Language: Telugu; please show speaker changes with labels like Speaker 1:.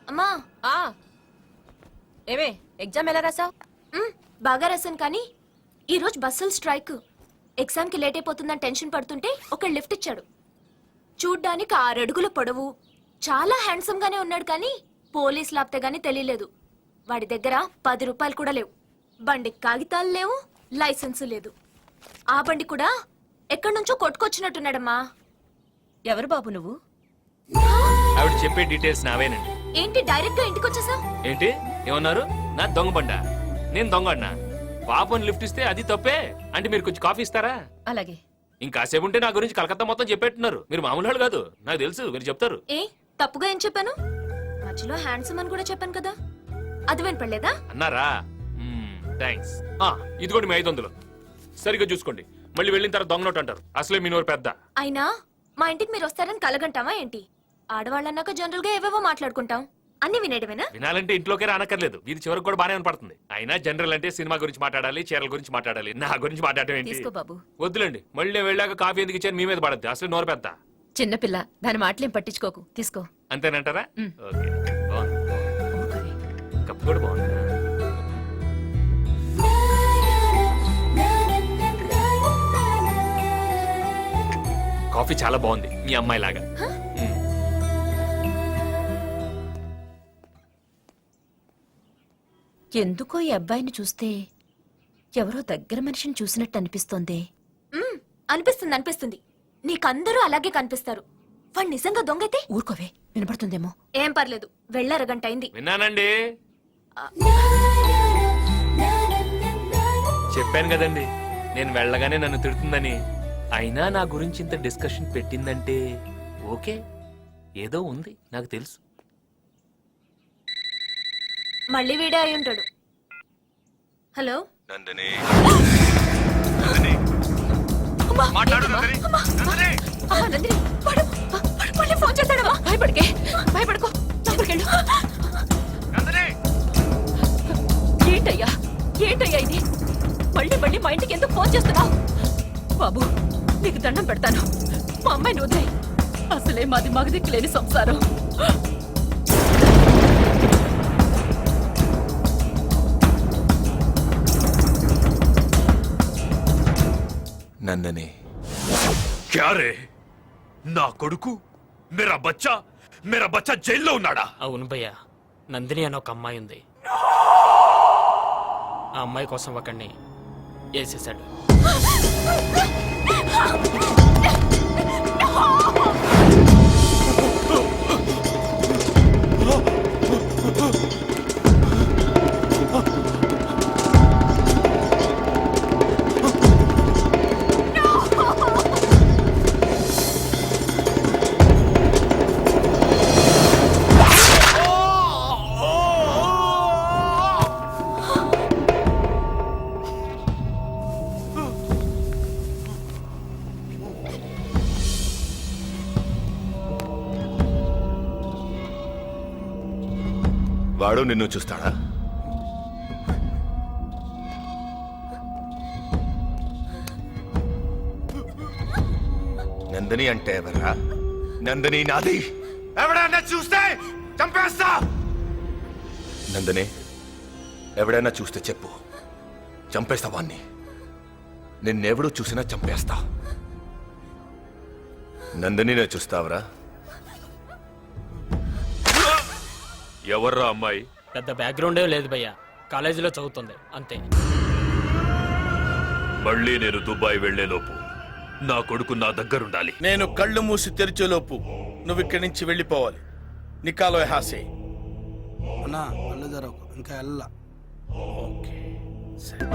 Speaker 1: అమ్మా
Speaker 2: ఏమే ఎగ్జామ్ ఎలా రాసావు?
Speaker 1: బాగా రాశాను కానీ ఈరోజు బస్సులు స్ట్రైక్. ఎగ్జామ్కి లేట్ అయిపోతుందని టెన్షన్ పడుతుంటే ఒక లిఫ్ట్ ఇచ్చాడు. చూడ్డానికి 6 అడుగుల పొడవు, చాలా హ్యాండ్సమ్ గానే ఉన్నాడు కానీ పోలీస్ లాప్తే గానీ తెలియలేదు. వాడి దగ్గర 10 రూపాయలు కూడా లేవు. బండి కాగితాలు లేవు, లైసెన్స్ లేదు. ఆ బండి కూడా ఎక్కడి నుంచో కొట్టుకొచ్చినట్టున్నాడమ్మా.
Speaker 2: ఎవరు బాబు నువ్వు?
Speaker 3: ఆవిడ చెప్పే డీటెయిల్స్ నావేనండి.
Speaker 1: ఏంటి డైరెక్ట్ గా ఇంటికి వచ్చేసావు?
Speaker 3: ఏంటి ఏమన్నారు? నా దొంగ బండా? నేను దొంగ పాపని లిఫ్ట్ ఇస్తే అది తప్పే అంటే మీరు కొంచెం కాఫీ ఇస్తారా?
Speaker 2: అలాగే.
Speaker 3: ఇంకాసేపు ఉంటే నా గురించి కలకత్తా మొత్తం చెప్పేట్టున్నారు. మీరు మామూలు వాళ్ళు కాదు, నాకు తెలుసు. మీరు చెప్తారు.
Speaker 1: ఏ తప్పుగా ఏం చెప్పాను? మధ్యలో హ్యాండ్సమ్ అని కూడా చెప్పాను కదా, అది వినపడలేదా?
Speaker 3: అన్నారా? థ్యాంక్స్. ఇదిగోండి మీ 500. సరిగ్గా చూసుకోండి. మళ్ళీ వెళ్ళిన తర్వాత దొంగ నోట్ అంటారు. అసలే మీ నోరు పెద్ద.
Speaker 1: అయినా మా ఇంటికి మీరు వస్తారని కలగంటావా ఏంటి? ఆడవాళ్ళన్నాక జనరల్ గా ఏవేవో మాట్లాడుకుంటాం, అన్ని వినేయడమేనా?
Speaker 3: వినాలంటే ఇంట్లోకే రానక్కర్లేదు. వీరి చివరికి కూడా బానే వినపడుతుంది. అయినా జనరల్ అంటే సినిమా గురించి మాట్లాడాలి, చీరల గురించి మాట్లాడాలి. నా గురించి మాట్లాడటం ఏంటి?
Speaker 2: తీసుకో బాబు.
Speaker 3: వద్దులేండి. మళ్ళీ వెళ్ళాక కాఫీ ఎందుకు ఇచ్చాను మీ మీద పడద్దు. అసలు నోరు పెద్ద.
Speaker 2: చిన్నపిల్ల, దాని మాటలేం పట్టించుకోకు. తీసుకో.
Speaker 3: అంతేనంటారా? ఓకే, బాగుంది. కప్పు కూడా బాగుంది. కాఫీ చాలా బాగుంది, మీ అమ్మాయి లాగా.
Speaker 2: ఎందుకో ఈ అబ్బాయిని చూస్తే ఎవరో దగ్గర మనిషిని చూసినట్టు అనిపిస్తోంది.
Speaker 1: అనిపిస్తుంది అనిపిస్తుంది. నీకందరూ అలాగే కనిపిస్తారు. వాడు నిజంగా దొంగైతే
Speaker 2: ఊరుకోవే, వినపడుతుందేమో.
Speaker 1: ఏం పర్లేదు, వెళ్ళరగంట అయింది.
Speaker 3: విన్నానండి, చెప్పాను కదండి నేను వెళ్ళగానే నన్ను తిడుతుందని. అయినా నా గురించి ఇంత డిస్కషన్ పెట్టిందంటే ఓకే, ఏదో ఉంది, నాకు తెలుసు.
Speaker 1: మళ్ళీ వీడే అయి ఉంటాడు. హలో
Speaker 4: నందిని,
Speaker 2: మళ్ళీ ఫోన్ చేశాడమ్మా. భయపడికే, భయపడుకో. లోపలికెళ్ళు. ఏంటయ్యా ఏంటయ్యా ఇది? మళ్ళీ మళ్ళీ మా ఇంటికి ఎందుకు ఫోన్ చేస్తున్నావు? బాబు నీకు దండం పెడతాను, మా అమ్మాయిని వదిలేయ్. అసలే మాది మగదిక్కు లేని సంసారం.
Speaker 4: నందిని,
Speaker 5: క్యా రే? నా కొడుకు మేరా బచ్చా జైల్లో ఉన్నాడా?
Speaker 6: అవును భయ్యా, నందిని అని ఒక అమ్మాయి ఉంది. ఆ అమ్మాయి కోసం ఒకడిని వేసేసాడు.
Speaker 4: వాడు నిన్ను చూస్తాడా? నందిని అంటే ఎవరా? నందిని నాది. ఎవడైనా చూస్తే చంపేస్తా. నందిని, ఎవడైనా చూస్తే చెప్పు, చంపేస్తా వాణ్ణి. నిన్నెవడు చూసినా చంపేస్తా. నందినినే చూస్తావరా?
Speaker 5: ఎవర్రా అమ్మాయి?
Speaker 6: పెద్ద బ్యాక్గ్రౌండే లేదు భయ్యా, కాలేజీలో చదువుతుంది అంతే.
Speaker 5: మళ్ళీ నేను దుబాయ్ వెళ్లేలోపు నా కొడుకు నా దగ్గరుండాలి.
Speaker 7: నేను కళ్ళు మూసి తెరిచేలోపు నువ్వు ఇక్కడి నుంచి వెళ్ళిపోవాలి. నికాలో హాసే.
Speaker 8: అన్నా కళ్ళు తెరవకు, ఇంకా వెళ్ళా.
Speaker 7: ఓకే సరే.